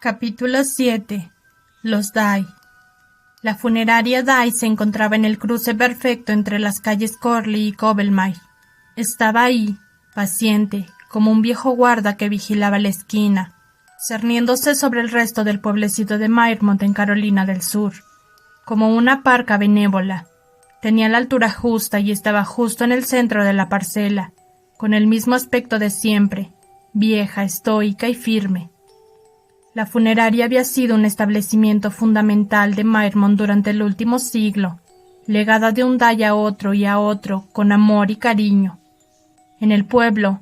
Capítulo 7. Los Dye. La funeraria Dye se encontraba en el cruce perfecto entre las calles Corley y Cobblemire. Estaba ahí, paciente, como un viejo guarda que vigilaba la esquina, cerniéndose sobre el resto del pueblecito de Miremont en Carolina del Sur, como una parca benévola. Tenía la altura justa y estaba justo en el centro de la parcela, con el mismo aspecto de siempre, vieja, estoica y firme. La funeraria había sido un establecimiento fundamental de Miremont durante el último siglo, legada de un Dye a otro y a otro, con amor y cariño. En el pueblo,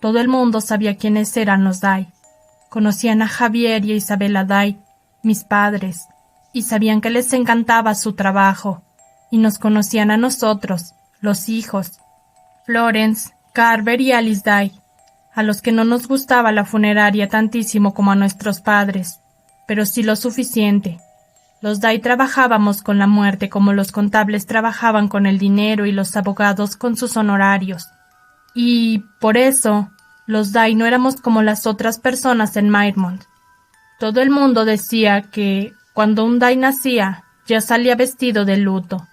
todo el mundo sabía quiénes eran los Dye. Conocían a Javier y a Isabella Dye, mis padres, y sabían que les encantaba su trabajo, y nos conocían a nosotros, los hijos, Florence, Carver y Alice Dye, a los que no nos gustaba la funeraria tantísimo como a nuestros padres, pero sí lo suficiente. Los Dye trabajábamos con la muerte como los contables trabajaban con el dinero y los abogados con sus honorarios. Y, por eso, los Dye no éramos como las otras personas en Miremont. Todo el mundo decía que, cuando un Dye nacía, ya salía vestido de luto.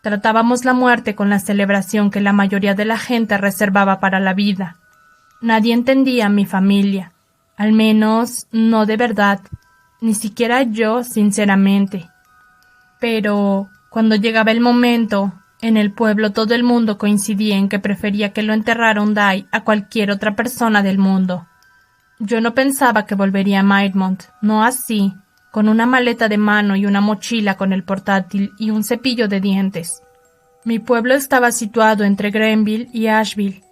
Tratábamos la muerte con la celebración que la mayoría de la gente reservaba para la vida. Nadie entendía a mi familia, al menos no de verdad, ni siquiera yo sinceramente. Pero cuando llegaba el momento, en el pueblo todo el mundo coincidía en que prefería que lo enterrara un Dye a cualquier otra persona del mundo. Yo no pensaba que volvería a Miremont, no así, con una maleta de mano y una mochila con el portátil y un cepillo de dientes. Mi pueblo estaba situado entre Grenville y Asheville,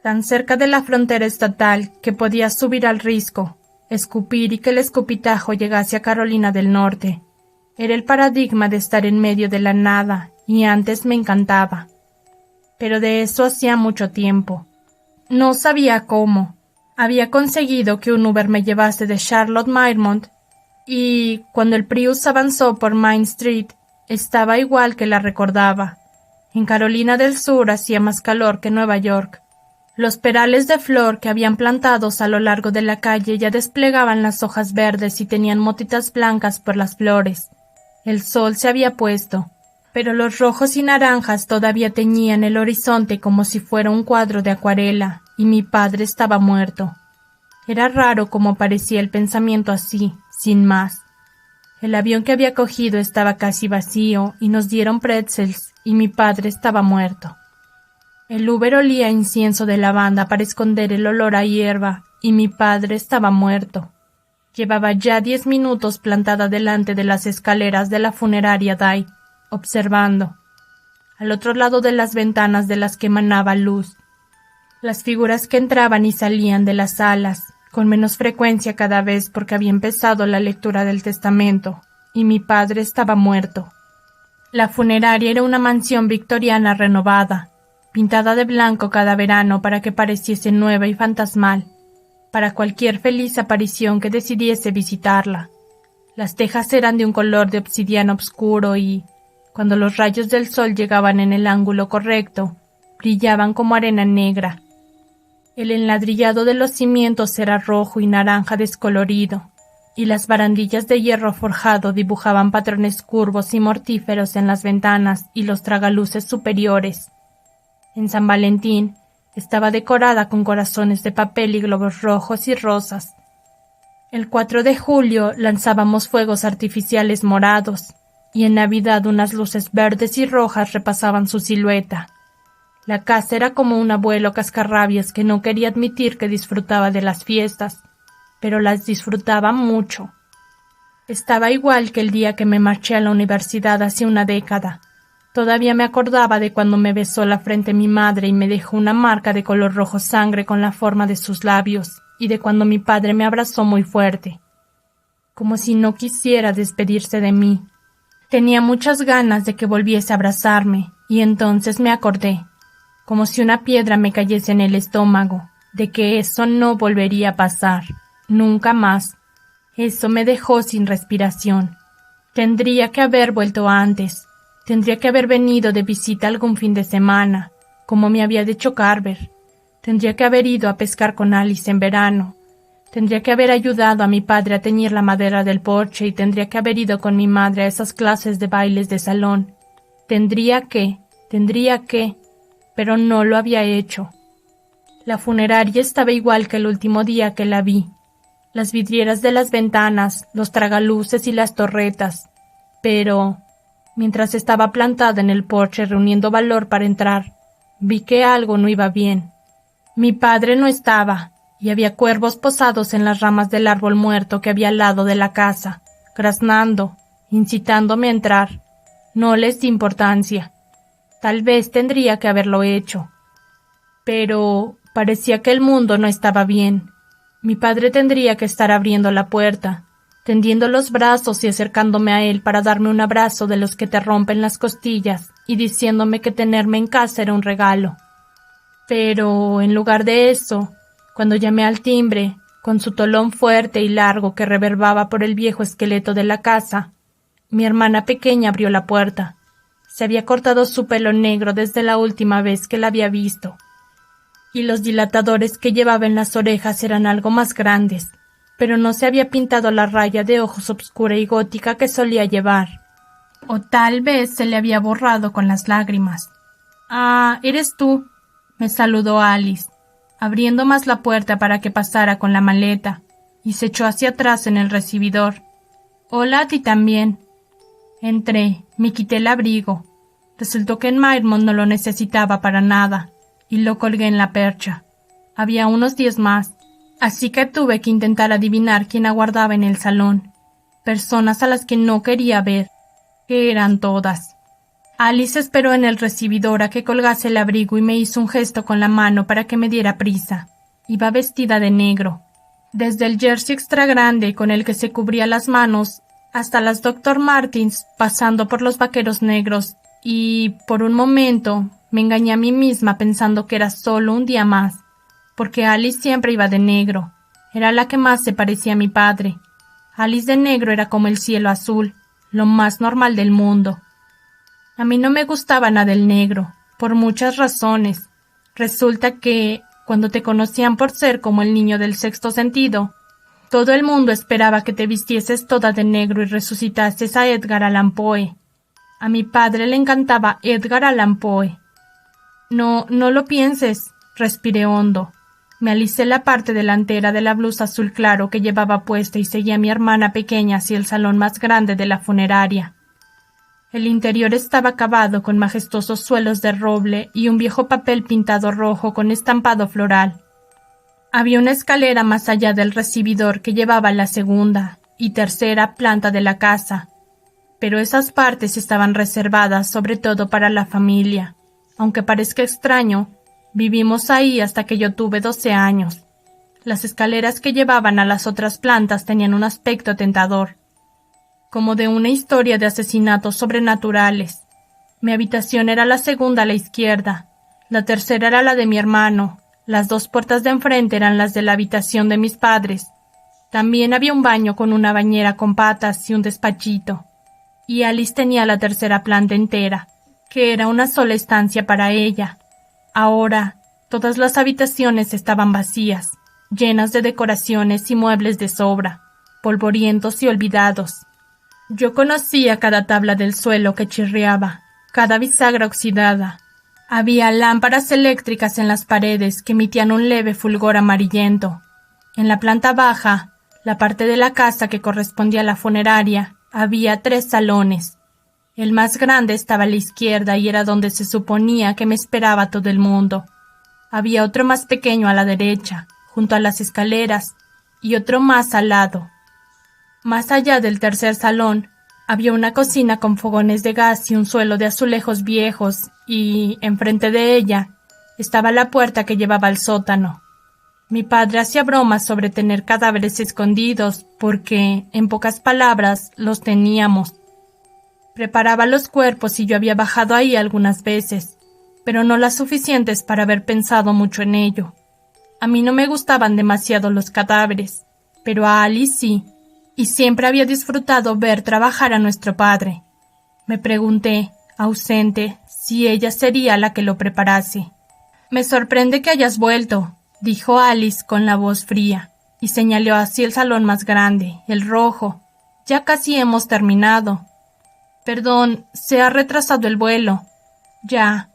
tan cerca de la frontera estatal que podía subir al risco, escupir y que el escupitajo llegase a Carolina del Norte. Era el paradigma de estar en medio de la nada, y antes me encantaba. Pero de eso hacía mucho tiempo. No sabía cómo. Había conseguido que un Uber me llevase de Charlotte Miremont, y cuando el Prius avanzó por Main Street, estaba igual que la recordaba. En Carolina del Sur hacía más calor que Nueva York. Los perales de flor que habían plantados a lo largo de la calle ya desplegaban las hojas verdes y tenían motitas blancas por las flores. El sol se había puesto, pero los rojos y naranjas todavía teñían el horizonte como si fuera un cuadro de acuarela, y mi padre estaba muerto. Era raro cómo parecía el pensamiento así, sin más. El avión que había cogido estaba casi vacío y nos dieron pretzels, y mi padre estaba muerto. El Uber olía a incienso de lavanda para esconder el olor a hierba, y mi padre estaba muerto. Llevaba ya 10 minutos plantada delante de las escaleras de la funeraria Dye, observando, al otro lado de las ventanas de las que emanaba luz, las figuras que entraban y salían de las salas, con menos frecuencia cada vez porque había empezado la lectura del testamento, y mi padre estaba muerto. La funeraria era una mansión victoriana renovada, pintada de blanco cada verano para que pareciese nueva y fantasmal, para cualquier feliz aparición que decidiese visitarla. Las tejas eran de un color de obsidiana oscuro y, cuando los rayos del sol llegaban en el ángulo correcto, brillaban como arena negra. El enladrillado de los cimientos era rojo y naranja descolorido, y las barandillas de hierro forjado dibujaban patrones curvos y mortíferos en las ventanas y los tragaluces superiores. En San Valentín estaba decorada con corazones de papel y globos rojos y rosas. El 4 de julio lanzábamos fuegos artificiales morados, y en Navidad unas luces verdes y rojas repasaban su silueta. La casa era como un abuelo cascarrabias que no quería admitir que disfrutaba de las fiestas, pero las disfrutaba mucho. Estaba igual que el día que me marché a la universidad hace una década. Todavía me acordaba de cuando me besó la frente mi madre y me dejó una marca de color rojo sangre con la forma de sus labios, y de cuando mi padre me abrazó muy fuerte, como si no quisiera despedirse de mí. Tenía muchas ganas de que volviese a abrazarme, y entonces me acordé, como si una piedra me cayese en el estómago, de que eso no volvería a pasar, nunca más. Eso me dejó sin respiración. Tendría que haber vuelto antes. Tendría que haber venido de visita algún fin de semana, como me había dicho Carver. Tendría que haber ido a pescar con Alice en verano. Tendría que haber ayudado a mi padre a teñir la madera del porche y tendría que haber ido con mi madre a esas clases de bailes de salón. Tendría que, pero no lo había hecho. La funeraria estaba igual que el último día que la vi. Las vidrieras de las ventanas, los tragaluces y las torretas. Pero, mientras estaba plantada en el porche reuniendo valor para entrar, vi que algo no iba bien. Mi padre no estaba, y había cuervos posados en las ramas del árbol muerto que había al lado de la casa, graznando, incitándome a entrar. No les di importancia. Tal vez tendría que haberlo hecho. Pero parecía que el mundo no estaba bien. Mi padre tendría que estar abriendo la puerta, tendiendo los brazos y acercándome a él para darme un abrazo de los que te rompen las costillas y diciéndome que tenerme en casa era un regalo. Pero, en lugar de eso, cuando llamé al timbre, con su tolón fuerte y largo que reverbaba por el viejo esqueleto de la casa, mi hermana pequeña abrió la puerta. Se había cortado su pelo negro desde la última vez que la había visto, y los dilatadores que llevaba en las orejas eran algo más grandes, pero no se había pintado la raya de ojos obscura y gótica que solía llevar. O tal vez se le había borrado con las lágrimas. «Ah, ¿eres tú?», me saludó Alice, abriendo más la puerta para que pasara con la maleta, y se echó hacia atrás en el recibidor. «Hola a ti también». Entré, me quité el abrigo. Resultó que en Myrmont no lo necesitaba para nada, y lo colgué en la percha. Había unos 10 más, así que tuve que intentar adivinar quién aguardaba en el salón. Personas a las que no quería ver, que eran todas. Alice esperó en el recibidor a que colgase el abrigo y me hizo un gesto con la mano para que me diera prisa. Iba vestida de negro, desde el jersey extra grande con el que se cubría las manos hasta las Dr. Martens, pasando por los vaqueros negros, y, por un momento, me engañé a mí misma pensando que era solo un día más, porque Alice siempre iba de negro. Era la que más se parecía a mi padre. Alice de negro era como el cielo azul, lo más normal del mundo. A mí no me gustaba nada el negro, por muchas razones. Resulta que, cuando te conocían por ser como el niño del sexto sentido, todo el mundo esperaba que te vistieses toda de negro y resucitases a Edgar Allan Poe. A mi padre le encantaba Edgar Allan Poe. No lo pienses, respiré hondo. Me alicé la parte delantera de la blusa azul claro que llevaba puesta y seguí a mi hermana pequeña hacia el salón más grande de la funeraria. El interior estaba acabado con majestuosos suelos de roble y un viejo papel pintado rojo con estampado floral. Había una escalera más allá del recibidor que llevaba a la segunda y tercera planta de la casa, pero esas partes estaban reservadas sobre todo para la familia. Aunque parezca extraño, vivimos ahí hasta que yo tuve 12 años. Las escaleras que llevaban a las otras plantas tenían un aspecto tentador, como de una historia de asesinatos sobrenaturales. Mi habitación era la segunda a la izquierda, la tercera era la de mi hermano. Las 2 puertas de enfrente eran las de la habitación de mis padres. También había un baño con una bañera con patas y un despachito. Y Alice tenía la tercera planta entera, que era una sola estancia para ella. Ahora, todas las habitaciones estaban vacías, llenas de decoraciones y muebles de sobra, polvorientos y olvidados. Yo conocía cada tabla del suelo que chirriaba, cada bisagra oxidada. Había lámparas eléctricas en las paredes que emitían un leve fulgor amarillento. En la planta baja, la parte de la casa que correspondía a la funeraria, había 3 salones. El más grande estaba a la izquierda y era donde se suponía que me esperaba todo el mundo. Había otro más pequeño a la derecha, junto a las escaleras, y otro más al lado. Más allá del tercer salón, había una cocina con fogones de gas y un suelo de azulejos viejos, y, enfrente de ella, estaba la puerta que llevaba al sótano. Mi padre hacía bromas sobre tener cadáveres escondidos, porque, en pocas palabras, los teníamos. Preparaba los cuerpos y yo había bajado ahí algunas veces, pero no las suficientes para haber pensado mucho en ello. A mí no me gustaban demasiado los cadáveres, pero a Alice sí, y siempre había disfrutado ver trabajar a nuestro padre. Me pregunté, ausente, si ella sería la que lo preparase. «Me sorprende que hayas vuelto», dijo Alice con la voz fría. y señaló hacia el salón más grande, el rojo. Ya casi hemos terminado. Perdón, se ha retrasado el vuelo. Ya.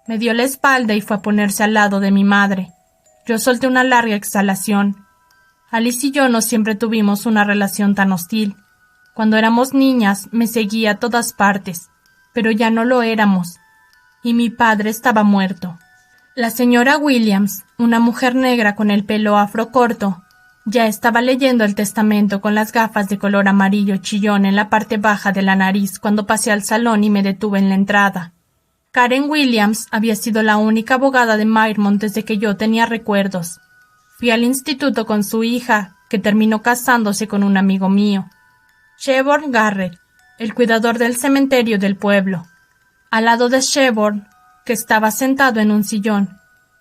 Me dio la espalda y fue a ponerse al lado de mi madre. Yo solté una larga exhalación. Alice y yo no siempre tuvimos una relación tan hostil. Cuando éramos niñas me seguía a todas partes, pero ya no lo éramos. Y mi padre estaba muerto. La señora Williams, una mujer negra con el pelo afro corto, ya estaba leyendo el testamento con las gafas de color amarillo chillón en la parte baja de la nariz cuando pasé al salón y me detuve en la entrada. Karen Williams había sido la única abogada de Myrmont desde que yo tenía recuerdos. Fui al instituto con su hija, que terminó casándose con un amigo mío, Shebourne Garrett, el cuidador del cementerio del pueblo. Al lado de Shebourne, que estaba sentado en un sillón,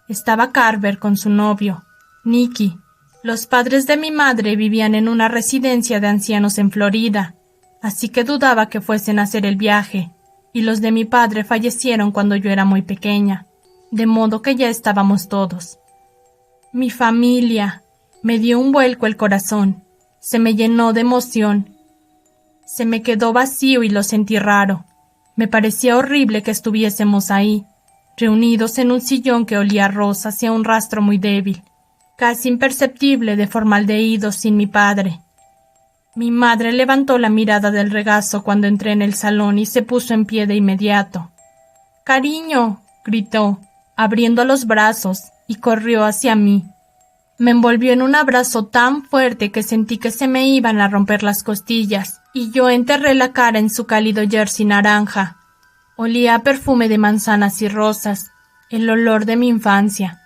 estaba Carver con su novio, Nicky. Los padres de mi madre vivían en una residencia de ancianos en Florida, así que dudaba que fuesen a hacer el viaje, y los de mi padre fallecieron cuando yo era muy pequeña, de modo que ya estábamos todos. Mi familia. Me dio un vuelco el corazón, se me llenó de emoción. Se me quedó vacío y lo sentí raro. Me parecía horrible que estuviésemos ahí, reunidos en un sillón que olía a rosas y a un rastro muy débil, casi imperceptible de formaldehído sin mi padre. Mi madre levantó la mirada del regazo cuando entré en el salón y se puso en pie de inmediato. «¡Cariño!», gritó, abriendo los brazos, y corrió hacia mí. Me envolvió en un abrazo tan fuerte que sentí que se me iban a romper las costillas, y yo enterré la cara en su cálido jersey naranja. Olía a perfume de manzanas y rosas, el olor de mi infancia,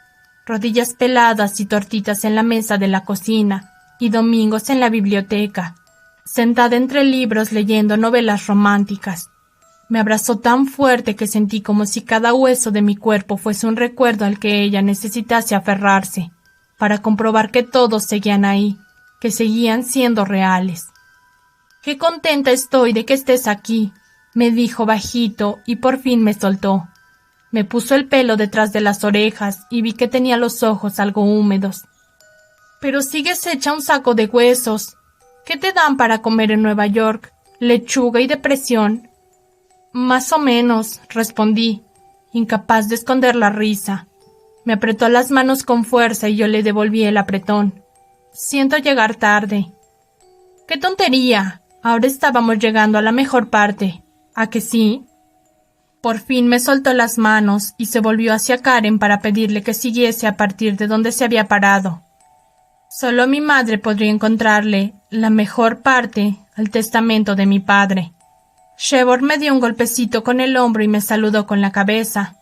rodillas peladas y tortitas en la mesa de la cocina, y domingos en la biblioteca, sentada entre libros leyendo novelas románticas. Me abrazó tan fuerte que sentí como si cada hueso de mi cuerpo fuese un recuerdo al que ella necesitase aferrarse, para comprobar que todos seguían ahí, que seguían siendo reales. «Qué contenta estoy de que estés aquí», me dijo bajito y por fin me soltó. Me puso el pelo detrás de las orejas y vi que tenía los ojos algo húmedos. «Pero sigues hecha un saco de huesos. ¿Qué te dan para comer en Nueva York? ¿Lechuga y depresión?» «Más o menos», respondí, incapaz de esconder la risa. Me apretó las manos con fuerza y yo le devolví el apretón. «Siento llegar tarde». «¡Qué tontería! Ahora estábamos llegando a la mejor parte. ¿A que sí?» Por fin me soltó las manos y se volvió hacia Karen para pedirle que siguiese a partir de donde se había parado. Solo mi madre podría encontrarle la mejor parte al testamento de mi padre. Shebourne me dio un golpecito con el hombro y me saludó con la cabeza.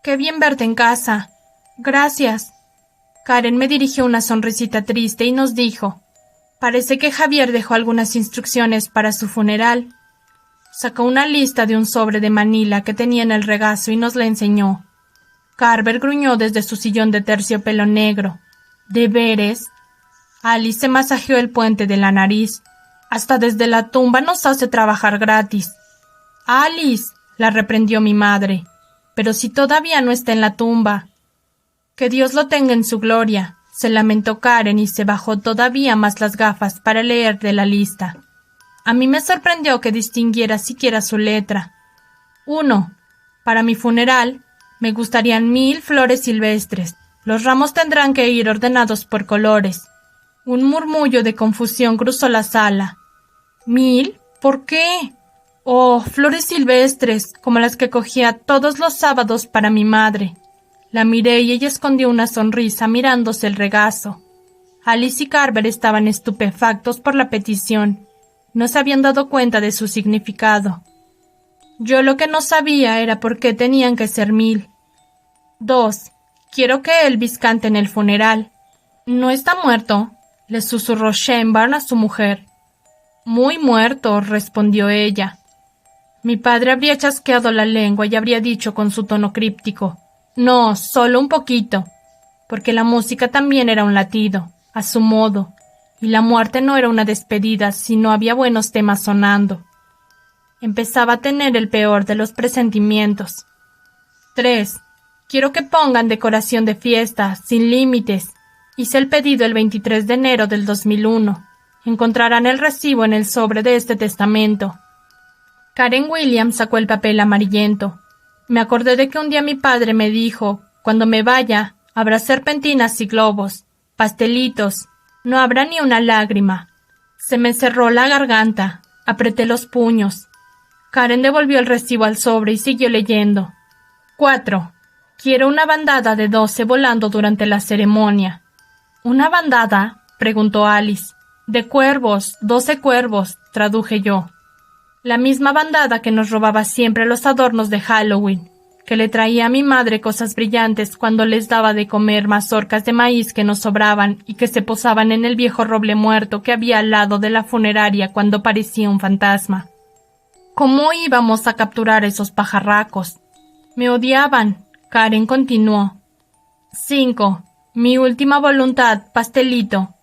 «Qué bien verte en casa». «Gracias». Karen me dirigió una sonrisita triste y nos dijo: «Parece que Javier dejó algunas instrucciones para su funeral». Sacó una lista de un sobre de Manila que tenía en el regazo y nos la enseñó. Carver gruñó desde su sillón de terciopelo negro. «¿De veres?» Alice se masajeó el puente de la nariz. «Hasta desde la tumba nos hace trabajar gratis». «Alice», la reprendió mi madre, «pero si todavía no está en la tumba». «Que Dios lo tenga en su gloria», se lamentó Karen y se bajó todavía más las gafas para leer de la lista. A mí me sorprendió que distinguiera siquiera su letra. 1. Para mi funeral, me gustarían 1000 flores silvestres. Los ramos tendrán que ir ordenados por colores. Un murmullo de confusión cruzó la sala. ¿1000? ¿Por qué? Oh, flores silvestres, como las que cogía todos los sábados para mi madre. La miré y ella escondió una sonrisa mirándose el regazo. Alice y Carver estaban estupefactos por la petición. No se habían dado cuenta de su significado. Yo lo que no sabía era por qué tenían que ser 1000. 2. Quiero que Elvis cante en el funeral. ¿No está muerto?, le susurró Shenbarn a su mujer. Muy muerto, respondió ella. Mi padre habría chasqueado la lengua y habría dicho con su tono críptico: no, solo un poquito, porque la música también era un latido, a su modo, y la muerte no era una despedida si no había buenos temas sonando. Empezaba a tener el peor de los presentimientos. 3. Quiero que pongan decoración de fiesta, sin límites. Hice el pedido el 23 de enero del 2001. Encontrarán el recibo en el sobre de este testamento. Karen Williams sacó el papel amarillento. Me acordé de que un día mi padre me dijo, cuando me vaya, habrá serpentinas y globos, pastelitos, no habrá ni una lágrima. Se me cerró la garganta, apreté los puños. Karen devolvió el recibo al sobre y siguió leyendo. 4. Quiero una bandada de 12 volando durante la ceremonia. ¿Una bandada?, preguntó Alice. De cuervos, 12 cuervos, traduje yo. La misma bandada que nos robaba siempre los adornos de Halloween, que le traía a mi madre cosas brillantes cuando les daba de comer mazorcas de maíz que nos sobraban y que se posaban en el viejo roble muerto que había al lado de la funeraria cuando parecía un fantasma. ¿Cómo íbamos a capturar esos pajarracos? Me odiaban, Karen continuó. 5. Mi última voluntad, pastelito.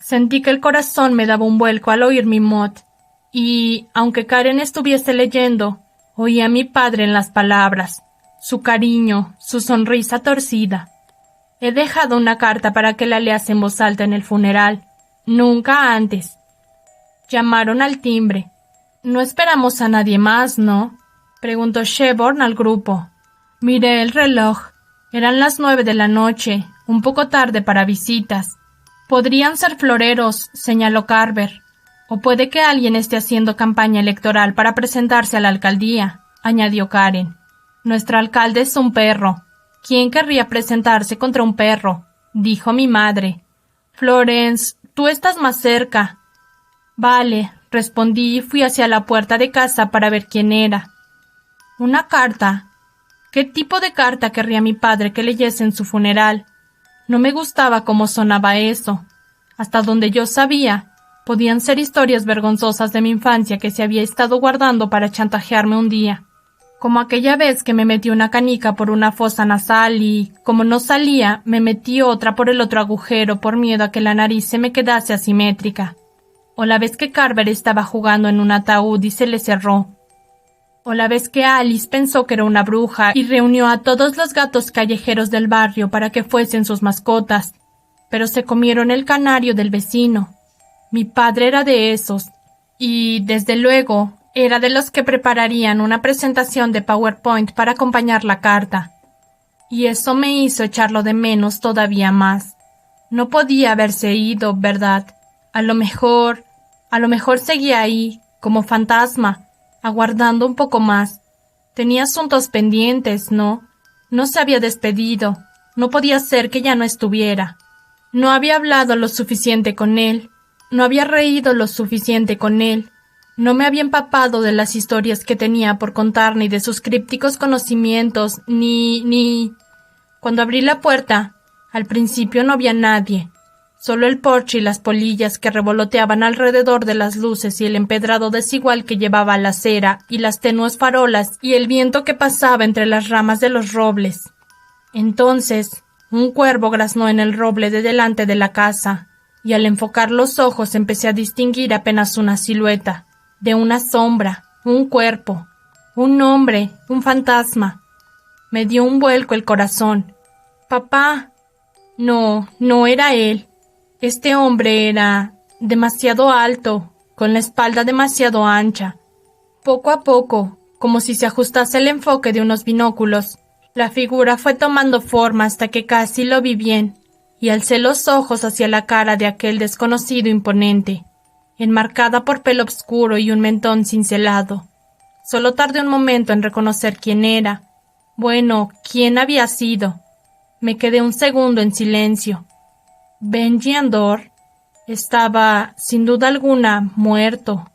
Sentí que el corazón me daba un vuelco al oír mi mot, y, aunque Karen estuviese leyendo, oí a mi padre en las palabras, su cariño, su sonrisa torcida. He dejado una carta para que la leas en voz alta en el funeral. Nunca antes. Llamaron al timbre. No esperamos a nadie más, ¿no?, preguntó Shelburne al grupo. Miré el reloj. Eran las 9 de la noche, un poco tarde para visitas. Podrían ser floreros, señaló Carver. O puede que alguien esté haciendo campaña electoral para presentarse a la alcaldía, añadió Karen. Nuestro alcalde es un perro. ¿Quién querría presentarse contra un perro?, dijo mi madre. Florence, tú estás más cerca. Vale, respondí y fui hacia la puerta de casa para ver quién era. Una carta. ¿Qué tipo de carta querría mi padre que leyese en su funeral? No me gustaba cómo sonaba eso. Hasta donde yo sabía, podían ser historias vergonzosas de mi infancia que se había estado guardando para chantajearme un día. Como aquella vez que me metí una canica por una fosa nasal y, como no salía, me metí otra por el otro agujero por miedo a que la nariz se me quedase asimétrica. O la vez que Carver estaba jugando en un ataúd y se le cerró. O la vez que Alice pensó que era una bruja y reunió a todos los gatos callejeros del barrio para que fuesen sus mascotas, pero se comieron el canario del vecino. Mi padre era de esos, y, desde luego, era de los que prepararían una presentación de PowerPoint para acompañar la carta. Y eso me hizo echarlo de menos todavía más. No podía haberse ido, ¿verdad? A lo mejor seguía ahí, como fantasma, aguardando un poco más. Tenía asuntos pendientes, ¿no? No se había despedido. No podía ser que ya no estuviera. No había hablado lo suficiente con él. No había reído lo suficiente con él. No me había empapado de las historias que tenía por contar ni de sus crípticos conocimientos, ni... Cuando abrí la puerta, al principio no había nadie. Solo el porche y las polillas que revoloteaban alrededor de las luces y el empedrado desigual que llevaba a la acera y las tenues farolas y el viento que pasaba entre las ramas de los robles. Entonces, un cuervo graznó en el roble de delante de la casa, y al enfocar los ojos empecé a distinguir apenas una silueta, de una sombra, un cuerpo, un hombre, un fantasma. Me dio un vuelco el corazón. «¡Papá!». No, no era él. Este hombre era demasiado alto, con la espalda demasiado ancha. Poco a poco, como si se ajustase el enfoque de unos binóculos, la figura fue tomando forma hasta que casi lo vi bien, y alcé los ojos hacia la cara de aquel desconocido imponente, enmarcada por pelo oscuro y un mentón cincelado. Solo tardé un momento en reconocer quién era. Bueno, quién había sido. Me quedé un segundo en silencio. Benji Andor estaba, sin duda alguna, muerto.